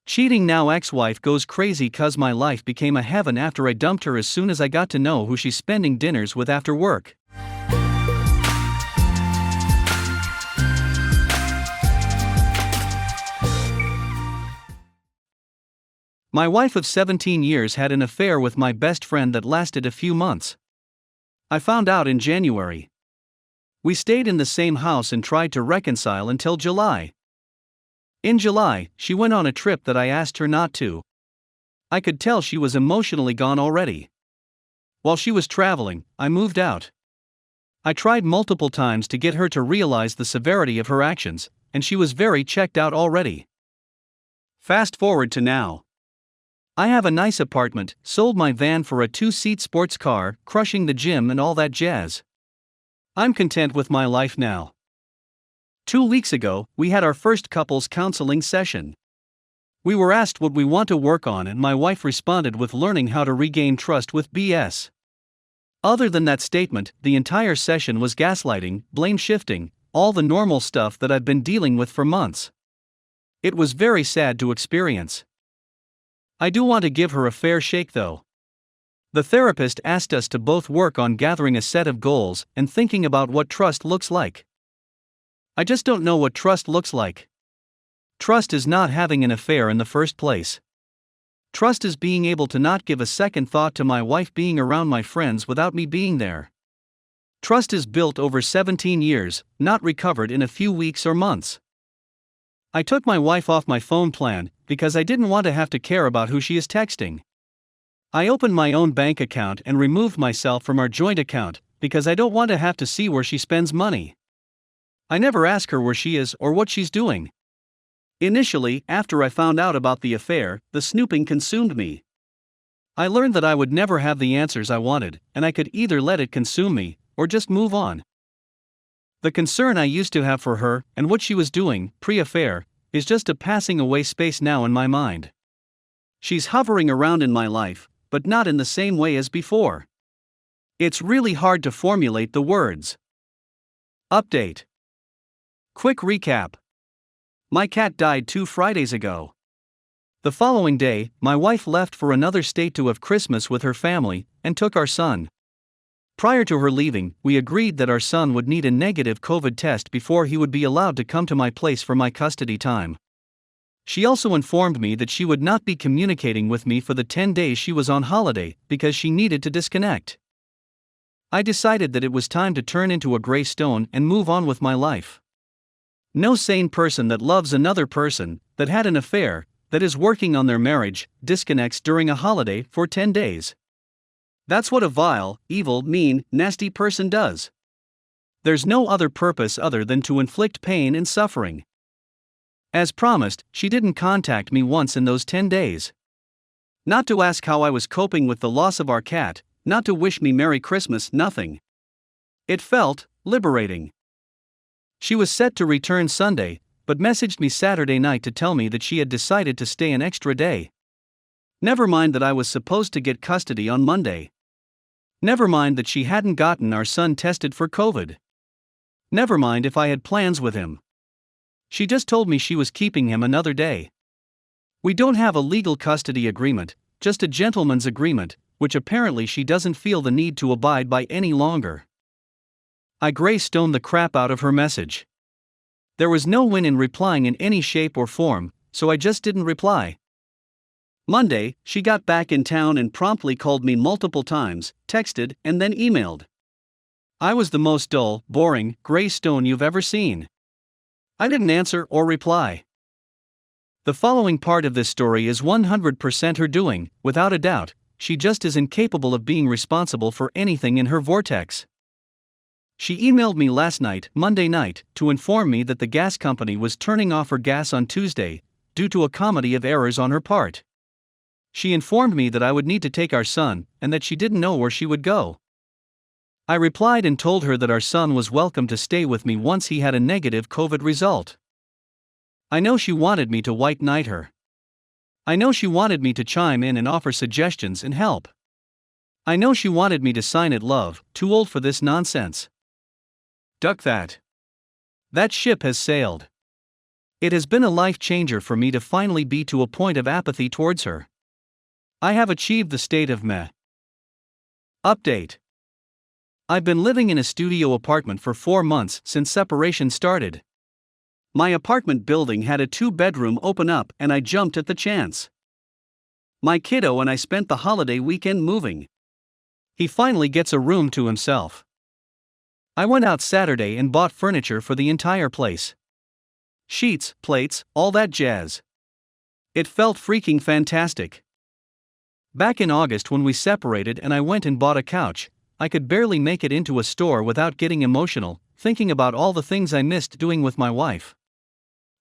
Cheating now ex-wife goes crazy 'cause my life became a heaven after I dumped her as soon as I got to know who she's spending dinners with after work. My wife of 17 years had an affair with my best friend that lasted a few months. I found out in January. We stayed in the same house and tried to reconcile until July. In July, she went on a trip that I asked her not to. I could tell she was emotionally gone already. While she was traveling, I moved out. I tried multiple times to get her to realize the severity of her actions, and she was very checked out already. Fast forward to now. I have a nice apartment, sold my van for a 2-seat sports car, crushing the gym and all that jazz. I'm content with my life now. 2 weeks ago, we had our first couples counseling session. We were asked what we want to work on, and my wife responded with learning how to regain trust with BS. Other than that statement, the entire session was gaslighting, blame shifting, all the normal stuff that I've been dealing with for months. It was very sad to experience. I do want to give her a fair shake though. The therapist asked us to both work on gathering a set of goals and thinking about what trust looks like. I just don't know what trust looks like. Trust is not having an affair in the first place. Trust is being able to not give a second thought to my wife being around my friends without me being there. Trust is built over 17 years, not recovered in a few weeks or months. I took my wife off my phone plan because I didn't want to have to care about who she is texting. I opened my own bank account and removed myself from our joint account because I don't want to have to see where she spends money. I never ask her where she is or what she's doing. Initially, after I found out about the affair, the snooping consumed me. I learned that I would never have the answers I wanted, and I could either let it consume me or just move on. The concern I used to have for her and what she was doing pre-affair is just a passing away space now in my mind. She's hovering around in my life, but not in the same way as before. It's really hard to formulate the words. Update. Quick recap. My cat died 2 Fridays ago. The following day, my wife left for another state to have Christmas with her family and took our son. Prior to her leaving, we agreed that our son would need a negative COVID test before he would be allowed to come to my place for my custody time. She also informed me that she would not be communicating with me for the 10 days she was on holiday because she needed to disconnect. I decided that it was time to turn into a gray stone and move on with my life. No sane person that loves another person, that had an affair, that is working on their marriage, disconnects during a holiday for 10 days. That's what a vile, evil, mean, nasty person does. There's no other purpose other than to inflict pain and suffering. As promised, she didn't contact me once in those 10 days. Not to ask how I was coping with the loss of our cat, not to wish me Merry Christmas, nothing. It felt liberating. She was set to return Sunday, but messaged me Saturday night to tell me that she had decided to stay an extra day. Never mind that I was supposed to get custody on Monday. Never mind that she hadn't gotten our son tested for COVID. Never mind if I had plans with him. She just told me she was keeping him another day. We don't have a legal custody agreement, just a gentleman's agreement, which apparently she doesn't feel the need to abide by any longer. I gray-stoned the crap out of her message. There was no win in replying in any shape or form, so I just didn't reply. Monday, she got back in town and promptly called me multiple times, texted, and then emailed. I was the most dull, boring, gray stone you've ever seen. I didn't answer or reply. The following part of this story is 100% her doing, without a doubt. She just is incapable of being responsible for anything in her vortex. She emailed me last night, Monday night, to inform me that the gas company was turning off her gas on Tuesday, due to a comedy of errors on her part. She informed me that I would need to take our son, and that she didn't know where she would go. I replied and told her that our son was welcome to stay with me once he had a negative COVID result. I know she wanted me to white knight her. I know she wanted me to chime in and offer suggestions and help. I know she wanted me to sign it love, too old for this nonsense. Duck that. That ship has sailed. It has been a life changer for me to finally be to a point of apathy towards her. I have achieved the state of meh. Update. I've been living in a studio apartment for 4 months since separation started. My apartment building had a 2-bedroom open up and I jumped at the chance. My kiddo and I spent the holiday weekend moving. He finally gets a room to himself. I went out Saturday and bought furniture for the entire place. Sheets, plates, all that jazz. It felt freaking fantastic. Back in August when we separated and I went and bought a couch, I could barely make it into a store without getting emotional, thinking about all the things I missed doing with my wife.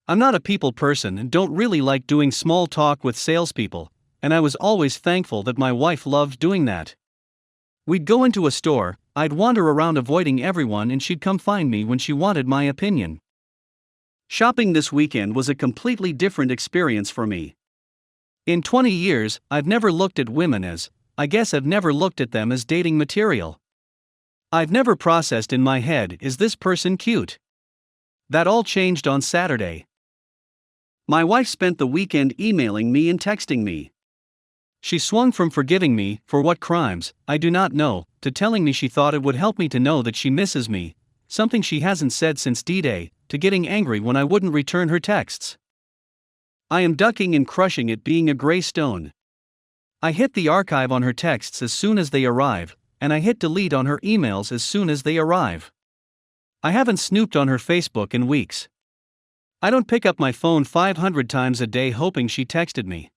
I'm not a people person and don't really like doing small talk with salespeople, and I was always thankful that my wife loved doing that. We'd go into a store, I'd wander around avoiding everyone and she'd come find me when she wanted my opinion. Shopping this weekend was a completely different experience for me. In 20 years, I've never looked at women as, I guess I've never looked at them as dating material. I've never processed in my head, is this person cute? That all changed on Saturday. My wife spent the weekend emailing me and texting me. She swung from forgiving me, for what crimes, I do not know, to telling me she thought it would help me to know that she misses me, something she hasn't said since D-Day, to getting angry when I wouldn't return her texts. I am ducking and crushing it being a gray stone. I hit the archive on her texts as soon as they arrive, and I hit delete on her emails as soon as they arrive. I haven't snooped on her Facebook in weeks. I don't pick up my phone 500 times a day hoping she texted me.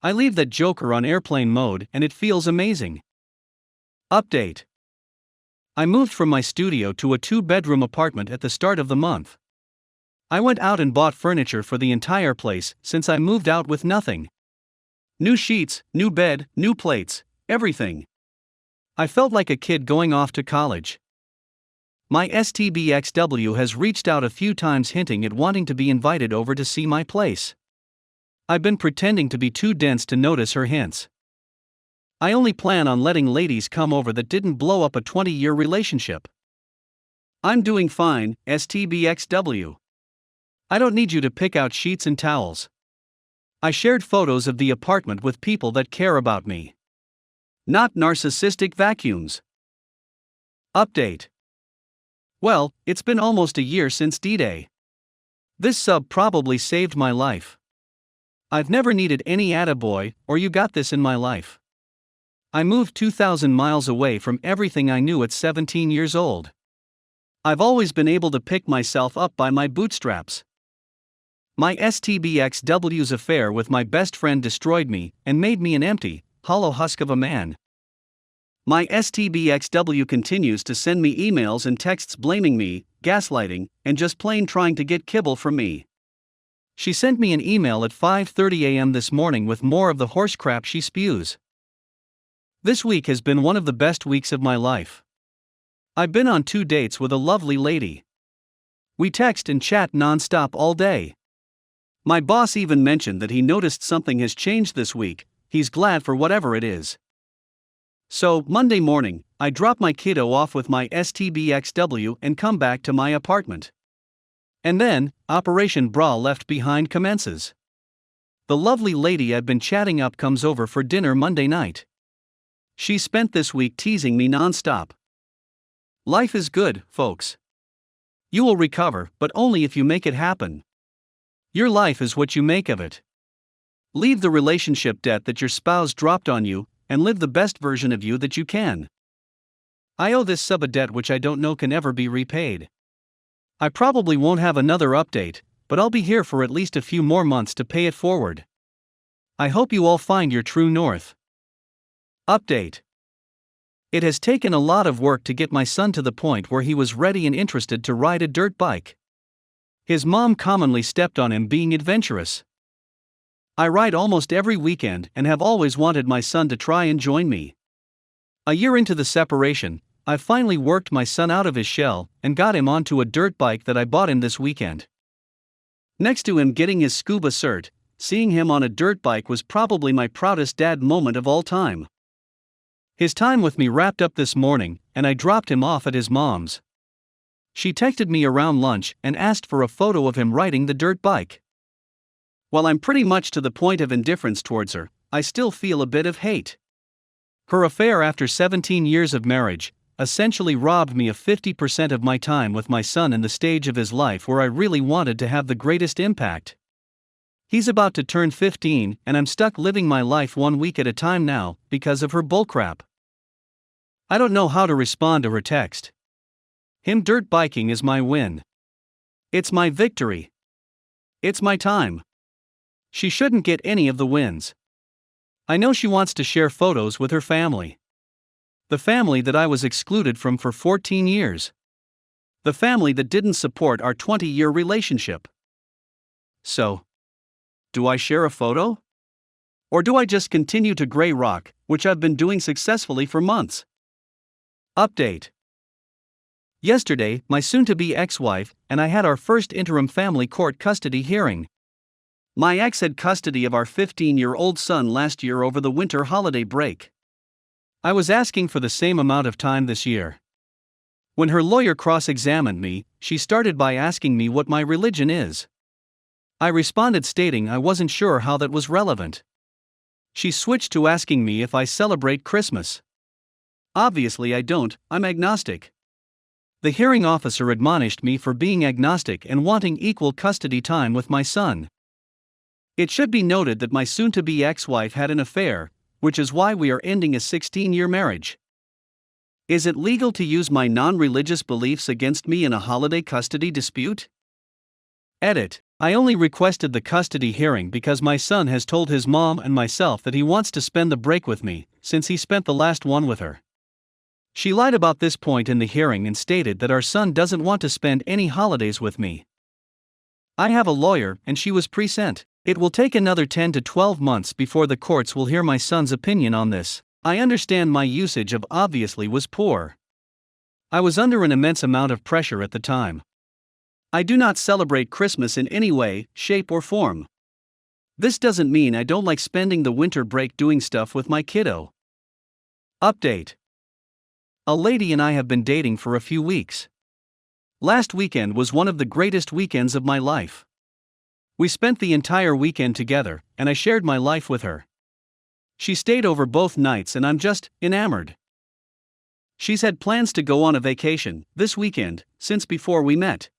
I leave that joker on airplane mode and it feels amazing. Update. I moved from my studio to a 2-bedroom apartment at the start of the month. I went out and bought furniture for the entire place since I moved out with nothing. New sheets, new bed, new plates, everything. I felt like a kid going off to college. My STBXW has reached out a few times hinting at wanting to be invited over to see my place. I've been pretending to be too dense to notice her hints. I only plan on letting ladies come over that didn't blow up a 20-year relationship. I'm doing fine, STBXW. I don't need you to pick out sheets and towels. I shared photos of the apartment with people that care about me. Not narcissistic vacuums. Update. Well, it's been almost a year since D-Day. This sub probably saved my life. I've never needed any attaboy or you got this in my life. I moved 2,000 miles away from everything I knew at 17 years old. I've always been able to pick myself up by my bootstraps. My STBXW's affair with my best friend destroyed me and made me an empty, hollow husk of a man. My STBXW continues to send me emails and texts blaming me, gaslighting, and just plain trying to get kibble from me. She sent me an email at 5:30 a.m. this morning with more of the horse crap she spews. This week has been one of the best weeks of my life. I've been on 2 dates with a lovely lady. We text and chat non-stop all day. My boss even mentioned that he noticed something has changed this week, he's glad for whatever it is. So, Monday morning, I drop my kiddo off with my STBXW and come back to my apartment. And then, Operation Bra Left Behind commences. The lovely lady I've been chatting up comes over for dinner Monday night. She spent this week teasing me non-stop. Life is good, folks. You will recover, but only if you make it happen. Your life is what you make of it. Leave the relationship debt that your spouse dropped on you, and live the best version of you that you can. I owe this sub a debt which I don't know can ever be repaid. I probably won't have another update, but I'll be here for at least a few more months to pay it forward. I hope you all find your true north. Update. It has taken a lot of work to get my son to the point where he was ready and interested to ride a dirt bike. His mom commonly stepped on him being adventurous. I ride almost every weekend and have always wanted my son to try and join me. A year into the separation, I finally worked my son out of his shell and got him onto a dirt bike that I bought him this weekend. Next to him getting his scuba cert, seeing him on a dirt bike was probably my proudest dad moment of all time. His time with me wrapped up this morning, and I dropped him off at his mom's. She texted me around lunch and asked for a photo of him riding the dirt bike. While I'm pretty much to the point of indifference towards her, I still feel a bit of hate. Her affair after 17 years of marriage essentially robbed me of 50% of my time with my son in the stage of his life where I really wanted to have the greatest impact. He's about to turn 15 and I'm stuck living my life 1 week at a time now because of her bullcrap. I don't know how to respond to her text. Him dirt biking is my win. It's my victory. It's my time. She shouldn't get any of the wins. I know she wants to share photos with her family. The family that I was excluded from for 14 years. The family that didn't support our 20-year relationship. So, do I share a photo? Or do I just continue to gray rock, which I've been doing successfully for months? Update. Yesterday, my soon-to-be ex-wife and I had our first interim family court custody hearing. My ex had custody of our 15-year-old son last year over the winter holiday break. I was asking for the same amount of time this year. When her lawyer cross-examined me, she started by asking me what my religion is. I responded stating I wasn't sure how that was relevant. She switched to asking me if I celebrate Christmas. Obviously I don't, I'm agnostic. The hearing officer admonished me for being agnostic and wanting equal custody time with my son. It should be noted that my soon-to-be ex-wife had an affair, which is why we are ending a 16-year marriage. Is it legal to use my non-religious beliefs against me in a holiday custody dispute? Edit. I only requested the custody hearing because my son has told his mom and myself that he wants to spend the break with me, since he spent the last one with her. She lied about this point in the hearing and stated that our son doesn't want to spend any holidays with me. I have a lawyer and she was present. It will take another 10 to 12 months before the courts will hear my son's opinion on this. I understand my usage of obviously was poor. I was under an immense amount of pressure at the time. I do not celebrate Christmas in any way, shape or form. This doesn't mean I don't like spending the winter break doing stuff with my kiddo. Update. A lady and I have been dating for a few weeks. Last weekend was one of the greatest weekends of my life. We spent the entire weekend together, and I shared my life with her. She stayed over both nights and I'm just enamored. She's had plans to go on a vacation this weekend, since before we met.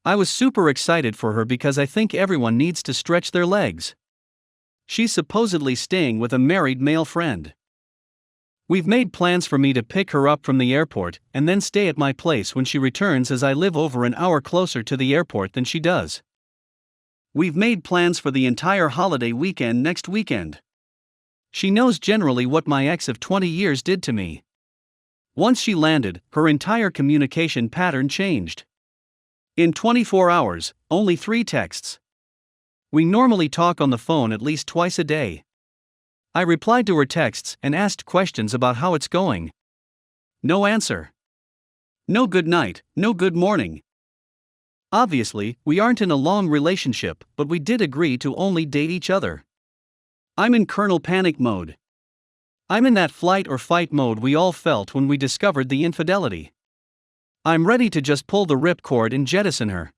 I was super excited for her because I think everyone needs to stretch their legs. She's supposedly staying with a married male friend. We've made plans for me to pick her up from the airport and then stay at my place when she returns, as I live over an hour closer to the airport than she does. We've made plans for the entire holiday weekend next weekend. She knows generally what my ex of 20 years did to me. Once she landed, her entire communication pattern changed. In 24 hours, only 3 texts. We normally talk on the phone at least twice a day. I replied to her texts and asked questions about how it's going. No answer. No good night, no good morning. Obviously, we aren't in a long relationship, but we did agree to only date each other. I'm in Colonel Panic mode. I'm in that flight or fight mode we all felt when we discovered the infidelity. I'm ready to just pull the ripcord and jettison her.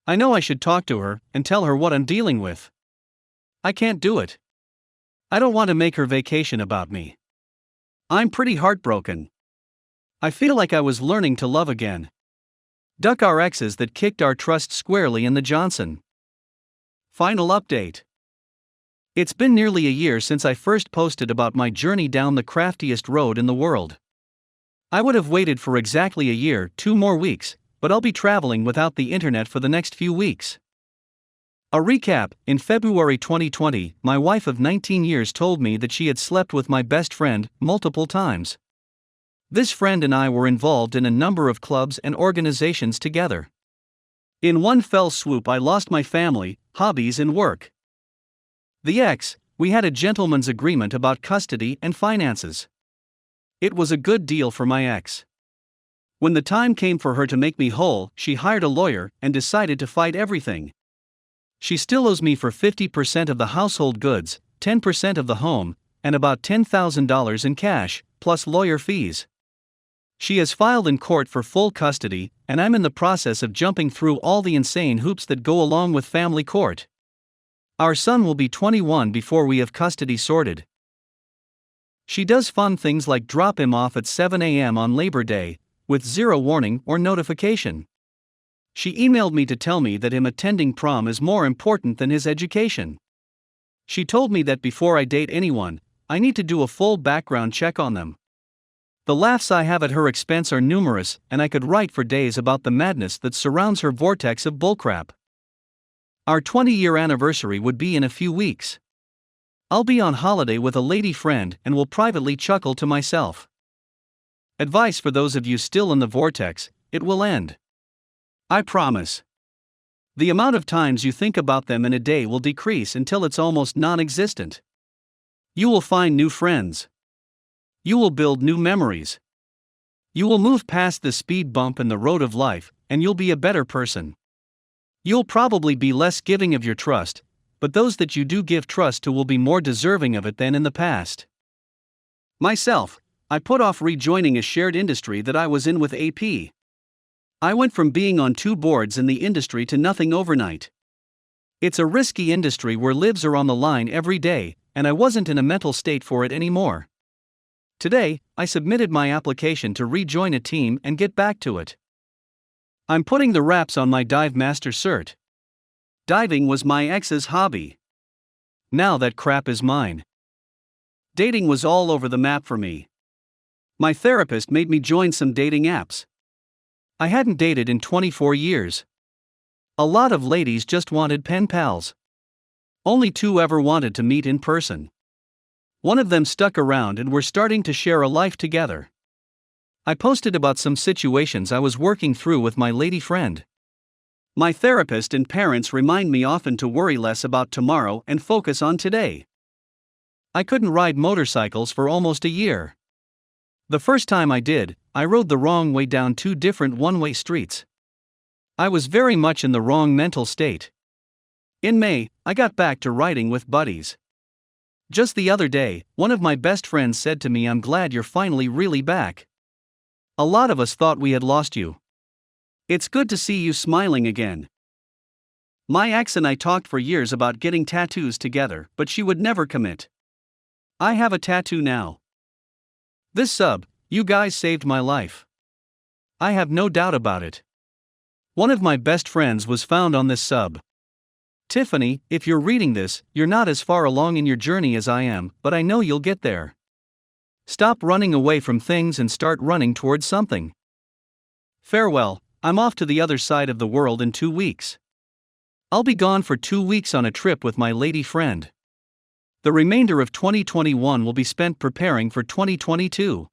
I know I should talk to her and tell her what I'm dealing with. I can't do it. I don't want to make her vacation about me. I'm pretty heartbroken. I feel like I was learning to love again. Duck our exes that kicked our trust squarely in the Johnson. Final update. It's been nearly a year since I first posted about my journey down the craftiest road in the world. I would have waited for exactly a year, 2 more weeks, but I'll be traveling without the internet for the next few weeks. A recap: in February 2020, my wife of 19 years told me that she had slept with my best friend multiple times. This friend and I were involved in a number of clubs and organizations together. In one fell swoop, I lost my family, hobbies, and work. The ex, we had a gentleman's agreement about custody and finances. It was a good deal for my ex. When the time came for her to make me whole, she hired a lawyer and decided to fight everything. She still owes me for 50% of the household goods, 10% of the home, and about $10,000 in cash, plus lawyer fees. She has filed in court for full custody, and I'm in the process of jumping through all the insane hoops that go along with family court. Our son will be 21 before we have custody sorted. She does fun things like drop him off at 7 a.m. on Labor Day, with zero warning or notification. She emailed me to tell me that him attending prom is more important than his education. She told me that before I date anyone, I need to do a full background check on them. The laughs I have at her expense are numerous, and I could write for days about the madness that surrounds her vortex of bullcrap. Our 20-year anniversary would be in a few weeks. I'll be on holiday with a lady friend and will privately chuckle to myself. Advice for those of you still in the vortex: it will end. I promise. The amount of times you think about them in a day will decrease until it's almost non-existent. You will find new friends. You will build new memories. You will move past the speed bump in the road of life, and you'll be a better person. You'll probably be less giving of your trust, but those that you do give trust to will be more deserving of it than in the past. Myself, I put off rejoining a shared industry that I was in with AP. I went from being on 2 boards in the industry to nothing overnight. It's a risky industry where lives are on the line every day, and I wasn't in a mental state for it anymore. Today, I submitted my application to rejoin a team and get back to it. I'm putting the wraps on my dive master cert. Diving was my ex's hobby. Now that crap is mine. Dating was all over the map for me. My therapist made me join some dating apps. I hadn't dated in 24 years. A lot of ladies just wanted pen pals. Only 2 ever wanted to meet in person. One of them stuck around and we're starting to share a life together. I posted about some situations I was working through with my lady friend. My therapist and parents remind me often to worry less about tomorrow and focus on today. I couldn't ride motorcycles for almost a year. The first time I did, I rode the wrong way down 2 different one-way streets. I was very much in the wrong mental state. In May, I got back to riding with buddies. Just the other day, one of my best friends said to me, "I'm glad you're finally really back. A lot of us thought we had lost you. It's good to see you smiling again." My ex and I talked for years about getting tattoos together, but she would never commit. I have a tattoo now. This sub, you guys saved my life. I have no doubt about it. One of my best friends was found on this sub. Tiffany, if you're reading this, you're not as far along in your journey as I am, but I know you'll get there. Stop running away from things and start running towards something. Farewell, I'm off to the other side of the world in 2 weeks. I'll be gone for 2 weeks on a trip with my lady friend. The remainder of 2021 will be spent preparing for 2022.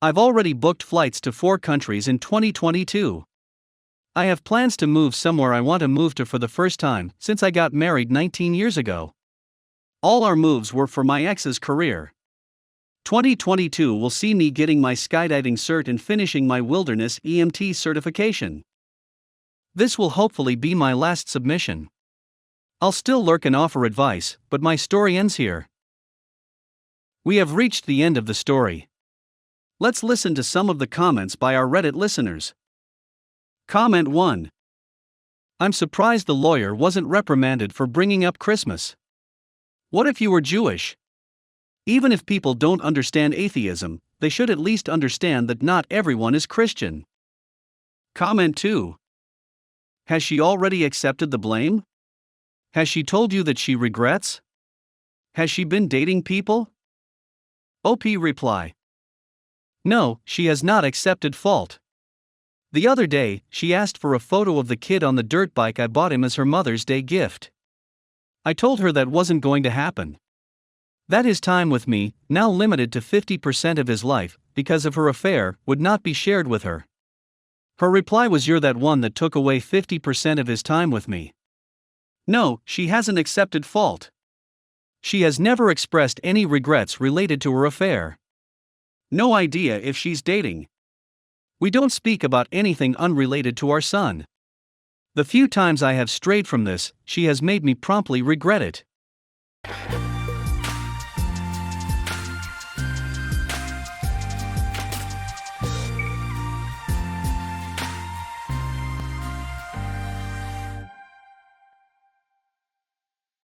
I've already booked flights to 4 countries in 2022. I have plans to move somewhere I want to move to for the first time since I got married 19 years ago. All our moves were for my ex's career. 2022 will see me getting my skydiving cert and finishing my wilderness EMT certification. This will hopefully be my last submission. I'll still lurk and offer advice, but my story ends here. We have reached the end of the story. Let's listen to some of the comments by our Reddit listeners. Comment 1. I'm surprised the lawyer wasn't reprimanded for bringing up Christmas. What if you were Jewish? Even if people don't understand atheism, they should at least understand that not everyone is Christian. Comment 2. Has she already accepted the blame? Has she told you that she regrets? Has she been dating people? OP reply. No, she has not accepted fault. The other day, she asked for a photo of the kid on the dirt bike I bought him as her Mother's Day gift. I told her that wasn't going to happen. That his time with me, now limited to 50% of his life, because of her affair, would not be shared with her. Her reply was, "You're that one that took away 50% of his time with me." No, she hasn't accepted fault. She has never expressed any regrets related to her affair. No idea if she's dating. We don't speak about anything unrelated to our son. The few times I have strayed from this, she has made me promptly regret it.